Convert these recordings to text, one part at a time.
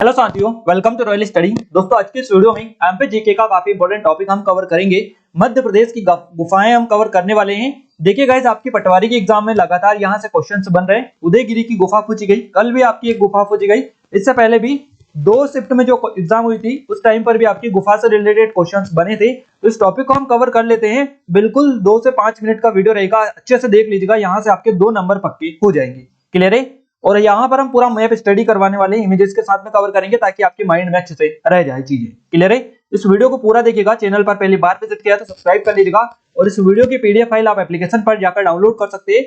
Hello साथियों, welcome to royal study. दोस्तों, आज के इस वीडियो में एमपी जीके का काफी इंपॉर्टेंट टॉपिक हम कवर करेंगे। मध्य प्रदेश की गुफाएं हम कवर करने वाले हैं। देखिए गाइस, आपकी पटवारी के एग्जाम में लगातार यहां से क्वेश्चंस बन रहे हैं। उदयगिरी की गुफा पूछी गई, कल भी आपकी एक गुफा पूछी गई। इससे पहले भी 2 शिफ्ट में जो एग्जाम हुई थी उस टाइम पर भी आपकी गुफा से रिलेटेड क्वेश्चंस बने थे। तो इस टॉपिक को हम कवर कर लेते हैं। बिल्कुल 2 से 5 मिनट का वीडियो रहेगा, अच्छे से देख लीजिएगा। यहाँ से आपके 2 नंबर पक्के हो जाएंगे। क्लियर है? और यहाँ पर हम पूरा मैप स्टडी करवाने वाले हैं, इमेजेस के साथ में कवर करेंगे ताकि आपके माइंड में अच्छे से रह जाए चीजें। क्लियर है? इस वीडियो को पूरा देखिएगा। चैनल पर पहली बार विजिट किया तो सब्सक्राइब कर लीजिएगा। और इस वीडियो की पीडीएफ फाइल आप एप्लीकेशन पर जाकर डाउनलोड कर सकते हैं।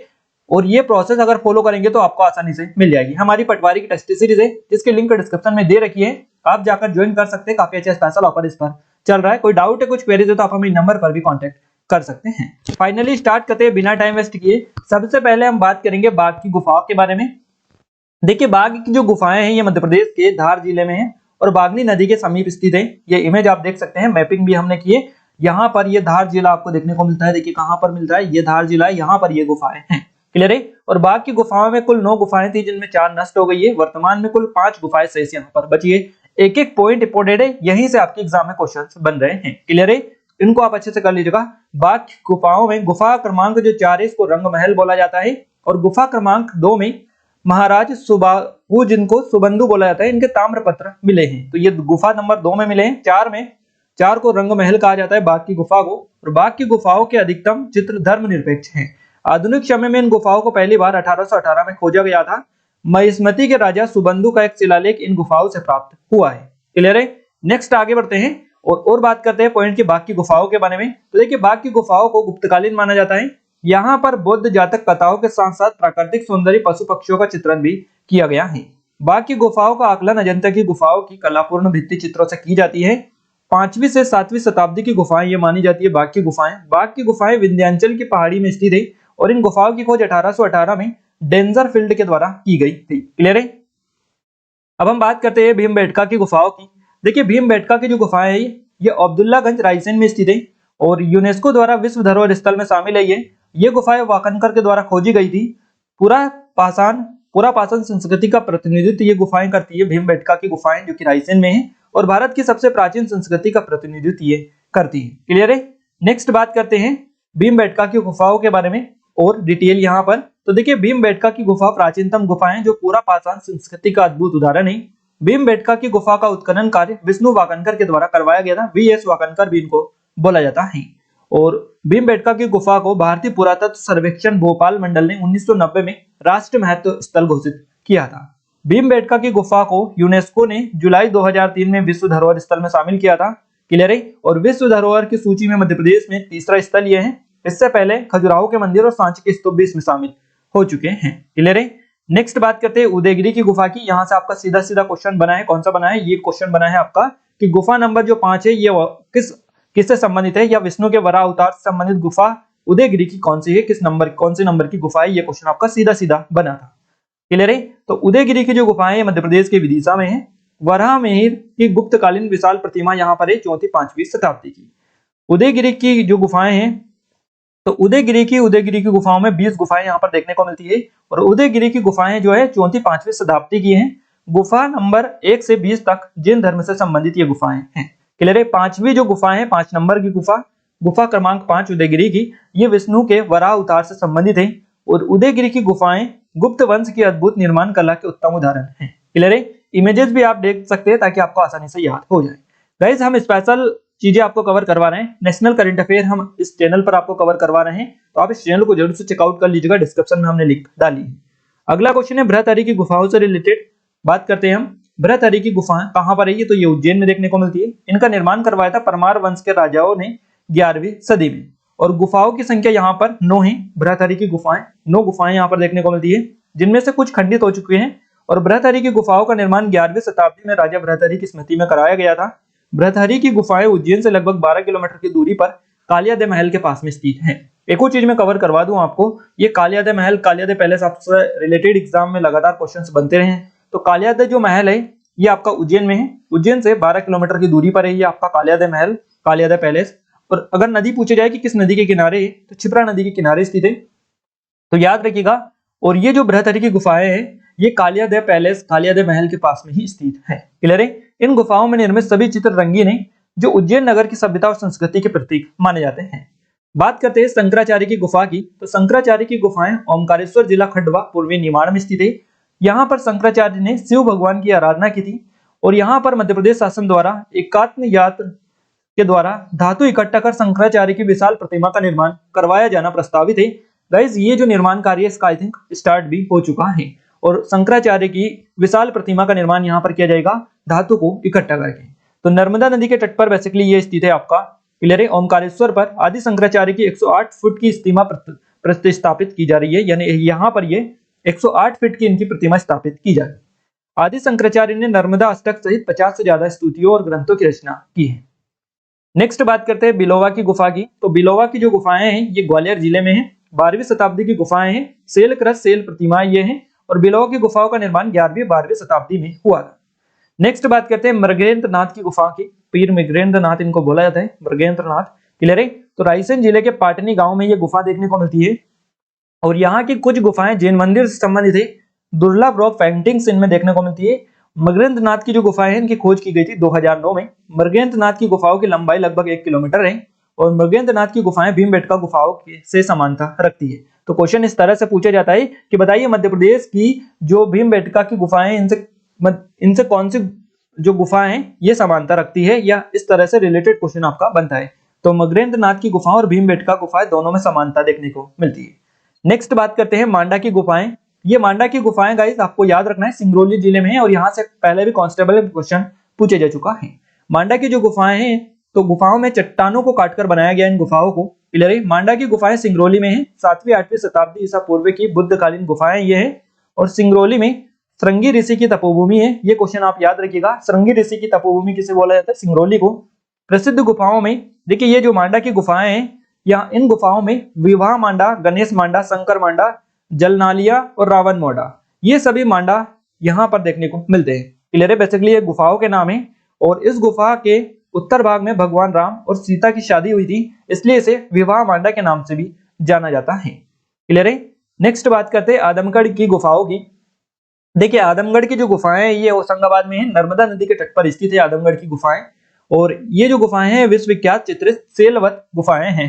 और ये प्रोसेस अगर फॉलो करेंगे तो आपको आसानी से मिल जाएगी। हमारी पटवारी की टेस्ट सीरीज है जिसकी लिंक डिस्क्रिप्शन में दे रखी है, आप जाकर ज्वाइन कर सकते हैं। काफी अच्छा स्पेशल ऑफर इस पर चल रहा है। कोई डाउट है, कुछ क्वेरीज है तो आप हमें नंबर पर भी कॉन्टेक्ट कर सकते हैं। फाइनली स्टार्ट करते हैं बिना टाइम वेस्ट किए। सबसे पहले हम बात करेंगे बाघ की गुफाओं के बारे में। देखिए, बाघ की जो गुफाएं हैं ये मध्य प्रदेश के धार जिले में है और बागनी नदी के समीप स्थित है। ये इमेज आप देख सकते हैं, मैपिंग भी हमने की है। यहाँ पर ये धार जिला आपको देखने को मिलता है। देखिए कहाँ पर मिल रहा है, ये धार जिला है, यहाँ पर ये गुफाएं हैं। क्लियर है? और बाघ की गुफाओं में कुल 9 गुफाएं थी जिनमें 4 नष्ट हो गई है। वर्तमान में कुल 5 गुफाएं शेष यहाँ पर बची है। एक एक पॉइंट इंपोर्टेंट है, यहीं से आपके एग्जाम में क्वेश्चन बन रहे हैं। क्लियर है? इनको आप अच्छे से कर लीजिएगा। बाघ की गुफाओं में गुफा क्रमांक जो 4 है इसको रंग महल बोला जाता है। और गुफा क्रमांक 2 में महाराज सुबाहु, जिनको सुबंधु बोला जाता है, इनके ताम्रपत्र मिले हैं। तो ये गुफा नंबर 2 में मिले हैं। 4 को रंग महल कहा जाता है बाघ की गुफा को। और बाघ की गुफाओं के अधिकतम चित्र धर्मनिरपेक्ष हैं। आधुनिक समय में इन गुफाओं को पहली बार 1818 में खोजा गया था। महिष्मती के राजा सुबंधु का एक शिलालेख इन गुफाओं से प्राप्त हुआ है। क्लियर है? नेक्स्ट आगे बढ़ते हैं और बात करते हैं पॉइंट की बाघ की गुफाओं के बारे में। तो देखिए, बाघ की गुफाओं को गुप्तकालीन माना जाता है। यहाँ पर बौद्ध जातक कथाओं के साथ साथ प्राकृतिक सौंदर्य, पशु पक्षियों का चित्रण भी किया गया है। बाघ की गुफाओं का आकलन अजंता की गुफाओं की कलापूर्ण भित्ति चित्रों से की जाती है। 5वीं से 7वीं शताब्दी की गुफाएं ये मानी जाती है बाघ की गुफाएं। बाघ की गुफाएं विंध्याचल की पहाड़ी में स्थित है और इन गुफाओं की खोज 1818 में डेंजरफील्ड के द्वारा की गई थी। क्लियर है? अब हम बात करते हैं भीमबेटका की गुफाओं की। देखिए, भीमबेटका की जो गुफाएं है ये अब्दुल्लागंज रायसेन में स्थित है और यूनेस्को द्वारा विश्व धरोहर स्थल में शामिल है। ये गुफाएं वाकनकर के द्वारा खोजी गई थी। पूरा पाषाण संस्कृति का प्रतिनिधित्व ये गुफाएं करती है। भीमबेटका की गुफाएं जो कि रायसेन में है और भारत की सबसे प्राचीन संस्कृति का प्रतिनिधित्व ये करती है। क्लियर है? नेक्स्ट बात करते हैं भीमबेटका की गुफाओं के बारे में और डिटेल यहाँ पर। तो देखिए, भीमबेटका की गुफा प्राचीनतम गुफाएं जो पूरा पाषाण संस्कृति का अद्भुत उदाहरण है। भीमबेटका की गुफा का उत्खनन कार्य विष्णु वाकनकर के द्वारा करवाया गया था। वीएस वाकनकर भी इनको बोला जाता है। और भीमबेटका की गुफा को भारतीय पुरातत्व सर्वेक्षण भोपाल मंडल ने 1990 में राष्ट्रीय महत्व स्थल घोषित किया था। भीमबेटका की गुफा को यूनेस्को ने जुलाई 2003 में विश्व धरोहर स्थल में शामिल किया था। क्लियर है? और विश्व धरोहर की सूची में मध्य प्रदेश में 3रा स्थल ये है। इससे पहले खजुराहो के मंदिर और सांची के स्तूप भी इसमें शामिल हो चुके हैं। क्लियर है? नेक्स्ट बात करते हैं उदयगिरी की गुफा की। यहाँ से आपका सीधा सीधा क्वेश्चन बना है। कौन सा बना है? ये क्वेश्चन बना है आपका कि गुफा नंबर जो 5 है ये किससे संबंधित है, या विष्णु के वराह अवतार से संबंधित गुफा उदयगिरी की कौन सी है, कौन से नंबर की गुफा है? ये क्वेश्चन आपका सीधा सीधा बना था। क्लियर है? तो उदयगिरी की जो गुफाएं मध्य प्रदेश के विदिशा में है। वराहमिहिर की गुप्तकालीन विशाल प्रतिमा यहाँ पर है 4वीं-5वीं शताब्दी की। उदयगिरी की जो गुफाएं हैं, तो उदयगिरी की गुफाओं में 20 गुफाएं यहाँ पर देखने को मिलती है। और उदयगिरी की गुफाएं जो है 4वीं-5वीं शताब्दी की हैं। गुफा नंबर 1 से 20 तक जैन धर्म से संबंधित ये गुफाएं हैं। क्लियर है? 5वीं जो गुफा है, 5 नंबर की गुफा क्रमांक 5 उदयगिरी की, ये विष्णु के वराह अवतार से संबंधित है। और उदयगिरी की गुफाएं गुप्त वंश की अद्भुत निर्माण कला के उत्तम उदाहरण हैं। क्लियर है? इमेजेस भी आप देख सकते हैं ताकि आपको आसानी से याद हो जाए। गाइस, हम स्पेशल चीजें आपको कवर करवा रहे हैं। नेशनल करंट अफेयर हम इस चैनल पर आपको कवर करवा रहे हैं, तो आप इस चैनल को जरूर से चेकआउट कर लीजिएगा। डिस्क्रिप्शन में हमने लिंक डाली है। अगला क्वेश्चन है बृहत्तरी की गुफाओं से रिलेटेड बात करते हैं हम। बृहत्तरी की गुफाएं कहां पर है? ये तो ये उज्जैन में देखने को मिलती है। इनका निर्माण करवाया था परमार वंश के राजाओं ने 11वीं सदी में। और गुफाओं की संख्या यहाँ पर 9 है। बृहत्तरी की गुफाएं 9 गुफाएं यहाँ पर देखने को मिलती है, जिनमें से कुछ खंडित हो चुके हैं। और बृहत्तरी की गुफाओं का निर्माण 11वीं शताब्दी में राजा बृहत्तरी की स्मृति में कराया गया था। बृहत्तरी की गुफाएं उज्जैन से लगभग 12 किलोमीटर की दूरी पर कालियादे महल के पास में स्थित है। एक और चीज मैं कवर करवा दूं आपको, ये कालियादे महल, कालियादे पैलेस आपसे रिलेटेड एग्जाम में लगातार क्वेश्चंस बनते रहे हैं। तो कालियादे जो महल है ये आपका उज्जैन में है। उज्जैन से 12 किलोमीटर की दूरी पर है ये आपका कालियादे महल, कालियादे पैलेस। और अगर नदी पूछी जाए कि किस नदी के किनारे है, तो क्षिप्रा नदी के किनारे स्थित है, तो याद रखिएगा। और ये जो बृहत्तरी की गुफाएं हैं ये कालियादेव पैलेस, कालियादेव महल के पास में ही स्थित है। क्लियर है? इन गुफाओं में निर्मित सभी चित्र रंगीन है, जो उज्जैन नगर की सभ्यता और संस्कृति के प्रतीक माने जाते हैं। बात करते हैं शंकराचार्य की गुफा की, तो शंकराचार्य की गुफाएं ओमकारेश्वर जिला खंडवा पूर्वी निमाड़ में स्थित है। यहाँ पर शंकराचार्य ने शिव भगवान की आराधना की थी और यहाँ पर मध्य प्रदेश शासन द्वारा एकात्म यात्र के द्वारा धातु इकट्ठा कर शंकराचार्य की विशाल प्रतिमा का निर्माण करवाया जाना प्रस्तावित है। गाइस, ये जो निर्माण कार्य है इसका आई थिंक स्टार्ट भी हो चुका है और शंकराचार्य की विशाल प्रतिमा का निर्माण यहाँ पर किया जाएगा धातु को इकट्ठा करके। तो नर्मदा नदी के तट पर बेसिकली ये स्थित है आपका। क्लियर है? ओमकारेश्वर पर आदि शंकराचार्य की 108 फुट की प्रतिमा प्रतिष्ठापित की जा रही है, यानी यहाँ पर ये 108 फीट की इनकी प्रतिमा स्थापित की जा रही है। आदि शंकराचार्य ने नर्मदा अष्टक सहित 50 से ज्यादा स्तुतियों और ग्रंथों की रचना की है। नेक्स्ट बात करते हैं बिलोवा की गुफा की, तो बिलोवा की जो गुफाएं हैं ये ग्वालियर जिले में है। 12वीं शताब्दी की गुफाएं हैं, सेल क्रस सेल प्रतिमाएं ये हैं और बिलोवा की गुफाओं का निर्माण 11वीं 12वीं शताब्दी में हुआ था। नेक्स्ट बात करते हैं मृगेंद्र नाथ की गुफा की, पीर मृगेंद्र नाथ इनको बोला जाता है, मृगेंद्र नाथ। क्लियर है? तो रायसेन जिले के पाटनी गांव में ये गुफा देखने को मिलती है और यहाँ की कुछ गुफाएं जैन मंदिर से संबंधित है। दुर्लभ रॉक पेंटिंग्स इनमें देखने को मिलती है। मृगेंद्र नाथ की जो गुफाएं हैं इनकी खोज की गई थी 2009 में। मृगेंद्र नाथ की गुफाओं की लंबाई लगभग 1 किलोमीटर है और मृगेंद्र नाथ की गुफाएं भीमबेटका गुफाओं से समानता रखती है। तो क्वेश्चन इस तरह से पूछा जाता है कि बताइए मध्य प्रदेश की जो भीमबेटका की गुफाएं इनसे कौन सी जो गुफाएं हैं ये समानता रखती है, या इस तरह से रिलेटेड क्वेश्चन आपका बनता है। तो मृगेंद्र नाथ की गुफा और भीमबेटका गुफाएं दोनों में समानता देखने को मिलती है। नेक्स्ट बात करते हैं मांडा की गुफाएं। ये मांडा की गुफाएं गाइस आपको याद रखना है सिंगरौली जिले में है और यहाँ से पहले भी कांस्टेबल क्वेश्चन पूछे जा चुका है। मांडा की जो गुफाएं हैं तो गुफाओं में चट्टानों को काटकर बनाया गया इन गुफाओं को। क्लियर है? मांडा की गुफाएं सिंगरौली में है। 7वीं 8वीं शताब्दी ईसा पूर्व की बुद्धकालीन गुफाएं ये है और सिंगरौली में श्रृंगी ऋषि की तपोभूमि है। ये क्वेश्चन आप याद रखिएगा, श्रृंगी ऋषि की तपोभूमि किसे बोला जाता है? सिंगरौली को। प्रसिद्ध गुफाओं में देखिए ये जो मांडा की गुफाएं हैं, यहाँ इन गुफाओं में विवाह मांडा, गणेश मांडा, शंकर मांडा, जलनालिया और रावण मोडा, ये सभी मांडा यहाँ पर देखने को मिलते हैं। क्लियर है? बेसिकली ये गुफाओं के नाम है और इस गुफा के उत्तर भाग में भगवान राम और सीता की शादी हुई थी, इसलिए इसे विवाह मांडा के नाम से भी जाना जाता है। क्लियर है? नेक्स्ट बात करते हैं आदमगढ़ की गुफाओं की। देखिए आदमगढ़ की जो गुफाएं हैं ये होशंगाबाद में है, नर्मदा नदी के तट पर स्थित है आदमगढ़ की गुफाएं और ये जो गुफाएं हैं विश्वविख्यात चित्रित सेलवत गुफाएं हैं।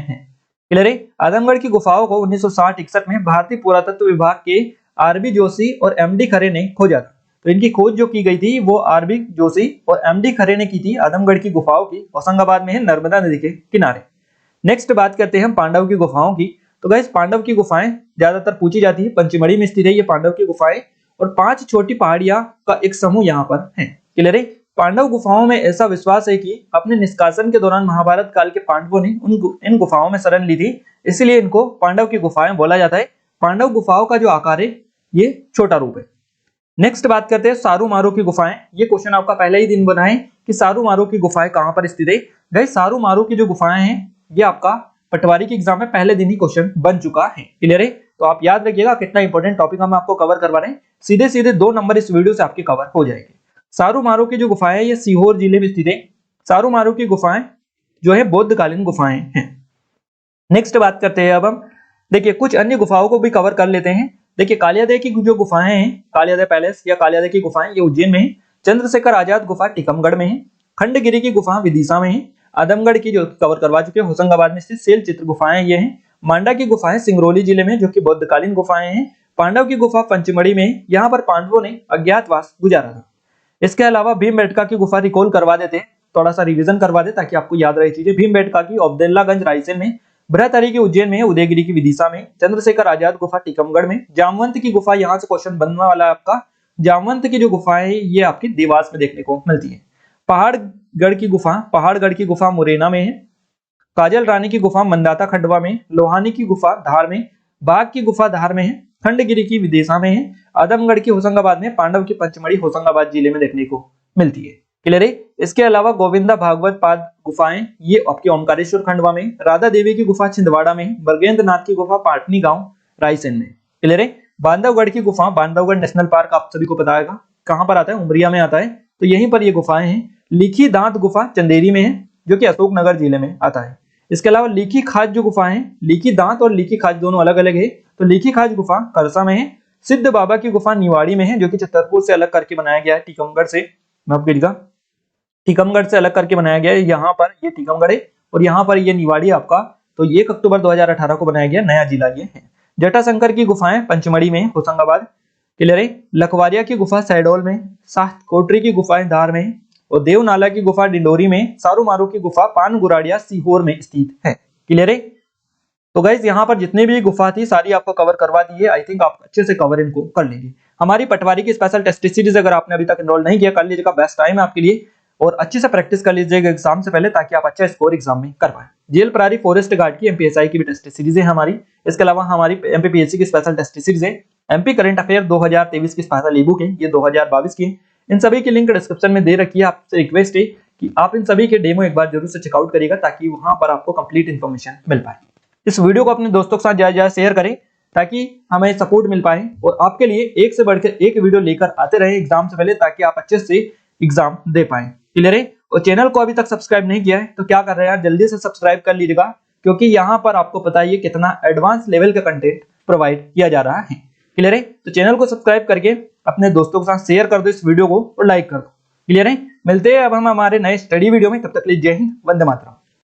क्लियर है? आदमगढ़ की गुफाओं को 1960-61 में भारतीय पुरातत्व विभाग के आरबी जोशी और एमडी खरे ने खोजा था। तो इनकी खोज जो की गई थी वो आरबी जोशी और एमडी खरे ने की थी आदमगढ़ की गुफाओं की। होशंगाबाद में है, नर्मदा नदी के किनारे। नेक्स्ट बात करते हैं हम पांडव की गुफाओं की। तो गाइस पांडव की गुफाएं ज्यादातर पूछी जाती है, पंचमढ़ी में स्थित है ये पांडव की गुफाएं और 5 छोटी पहाड़ियां का एक समूह यहाँ पर है। क्लियर है? पांडव गुफाओं में ऐसा विश्वास है कि अपने निष्कासन के दौरान महाभारत काल के पांडवों ने इन गुफाओं में शरण ली थी, इसलिए इनको पांडव की गुफाएं बोला जाता है। पांडव गुफाओं का जो आकार है ये छोटा रूप है। नेक्स्ट बात करते हैं सारू मारू की गुफाएं। ये क्वेश्चन आपका पहले ही दिन बना है कि सारू मारू की गुफाएं कहां पर स्थित है। गाइस सारू मारू की जो गुफाएं हैं ये आपका पटवारी के एग्जाम में पहले दिन ही क्वेश्चन बन चुका है। क्लियर है? तो आप याद रखिएगा कितना इंपॉर्टेंट टॉपिक हम आपको कवर करवा रहे हैं। सीधे सीधे 2 नंबर इस वीडियो से आपके कवर हो जाएंगे। सारू मारू की जो गुफाएं ये सीहोर जिले में स्थित है। सारू मारू की गुफाएं जो है बौद्धकालीन गुफाएं हैं। नेक्स्ट बात करते हैं अब हम, देखिए कुछ अन्य गुफाओं को भी कवर कर लेते हैं। देखिए कालियादेव की जो गुफाएं हैं, कालियादेव पैलेस या कालियादेव की गुफाएं ये उज्जैन में है। चंद्रशेखर आजाद गुफा टीकमगढ़ में है। खंडगिरी की गुफा विदिशा में है। आदमगढ़ की जो कवर करवा चुके हैं होशंगाबाद में स्थित सेल चित्र गुफाएं ये हैं। मांडा की गुफाएं सिंगरौली जिले में जो कि बौद्धकालीन गुफाएं हैं। पांडव की गुफा पंचमढ़ी में, यहाँ पर पांडवों ने अज्ञातवास गुजारा था। इसके अलावा भीमबेटका की गुफा रिकॉल करवा देते हैं, थोड़ा सा रिवीजन करवा दे ताकि आपको याद रहे चीजें। भीमबेटका की अब्दुल्लागंज रायसेन में, बृहत्तरी की उज्जैन में, उदयगिरी की विदिशा में, चंद्रशेखर आजाद गुफा टीकमगढ़ में, जामवंत की गुफा यहाँ से क्वेश्चन बनने वाला है आपका। जामवंत की जो गुफाएं ये आपकी देवास में देखने को मिलती है। पहाड़गढ़ की गुफा मुरैना में है। काजल रानी की गुफा मंदाता खंडवा में, लोहानी की गुफा धार में, बाघ की गुफा धार में है, खंडगिरी की विदिशा में है, आदमगढ़ की होशंगाबाद में, पांडव की पंचमढ़ी होशंगाबाद जिले में देखने को मिलती है। क्लियर है? इसके अलावा गोविंदा भागवत पाद गुफाएं ये आपके ओमकारेश्वर खंडवा में, राधा देवी की गुफा छिंदवाड़ा में, बरगेंद्र नाथ की गुफा पाटनी गांव रायसेन में। क्लियर है? बांधवगढ़ की गुफा, बांधवगढ़ नेशनल पार्क आप सभी को पता है कहां पर आता है, उमरिया में आता है, तो यहीं पर ये गुफाएं हैं। लीखी दांत गुफा चंदेरी में है जो कि अशोकनगर जिले में आता है। इसके अलावा लीखी खाज जो गुफा है, लीखी दांत और लीखी खाज दोनों अलग अलग है, तो लीखी खाज गुफा करसा में है। सिद्ध बाबा की गुफा निवाड़ी में है, जो कि छतरपुर से अलग करके बनाया गया है, टीकमगढ़ से, माफ कीजिएगा, टीकमगढ़ से अलग करके बनाया गया है। यहाँ पर ये टीकमगढ़ है और यहाँ पर ये निवाड़ी आपका, तो 1 अक्टूबर 2018 को बनाया गया नया जिला ये है। जटाशंकर की गुफाएं पंचमढ़ी में, होशंगाबाद, क्लियर है। लखवारिया की गुफा शहडोल में, सात कोटरी की गुफाएं धार में और देवनाला की गुफा डिंडोरी में, सारूमारू की गुफा पानगुराड़िया सीहोर में स्थित है, क्लियर है। तो गाइस यहाँ पर जितनी भी गुफा थी सारी आपको कवर करवा दी है। आई थिंक आप अच्छे से कवर इनको कर लेंगे। हमारी पटवारी की स्पेशल टेस्ट सीरीज अगर आपने अभी तक एनरोल नहीं किया, कर लीजिएगा, बेस्ट टाइम है आपके लिए, और अच्छे से प्रैक्टिस कर लीजिएगा एग्जाम से पहले, ताकि आप अच्छा स्कोर एग्जाम में कर पाए। जेल प्रहरी फॉरेस्ट गार्ड की एमपीएसआई की भी टेस्ट सीरीज है हमारी। इसके अलावा हमारी एमपीपीएससी की स्पेशल टेस्ट सीरीज है, एमपी करंट अफेयर 2023 की स्पेशल ई बुक है, ये 2022 की। इन सभी की लिंक डिस्क्रिप्शन में दे रखी है। आपसे रिक्वेस्ट है कि आप इन सभी के डेमो एक बार जरूर से चेकआउट करिएगा, ताकि वहां पर आपको कंप्लीट इन्फॉर्मेशन मिल पाए। इस वीडियो को अपने दोस्तों के साथ ज्यादा शेयर करें, ताकि हमें सपोर्ट मिल पाए और आपके लिए एक से बढ़कर एक वीडियो लेकर आते रहे एग्जाम से पहले, ताकि आप अच्छे से एग्जाम दे पाए, क्लियर है। और चैनल को अभी तक सब्सक्राइब नहीं किया है तो क्या कर रहे हैं यार, जल्दी से सब्सक्राइब कर लीजिएगा, क्योंकि यहाँ पर आपको पता है कितना एडवांस लेवल का कंटेंट प्रोवाइड किया जा रहा है, क्लियर है। तो चैनल को सब्सक्राइब करके अपने दोस्तों के साथ शेयर कर दो इस वीडियो को और लाइक कर दो, क्लियर है। मिलते हैं अब हम हमारे नए स्टडी वीडियो में, तब तक के लिए जय हिंद, वंदे मातरम।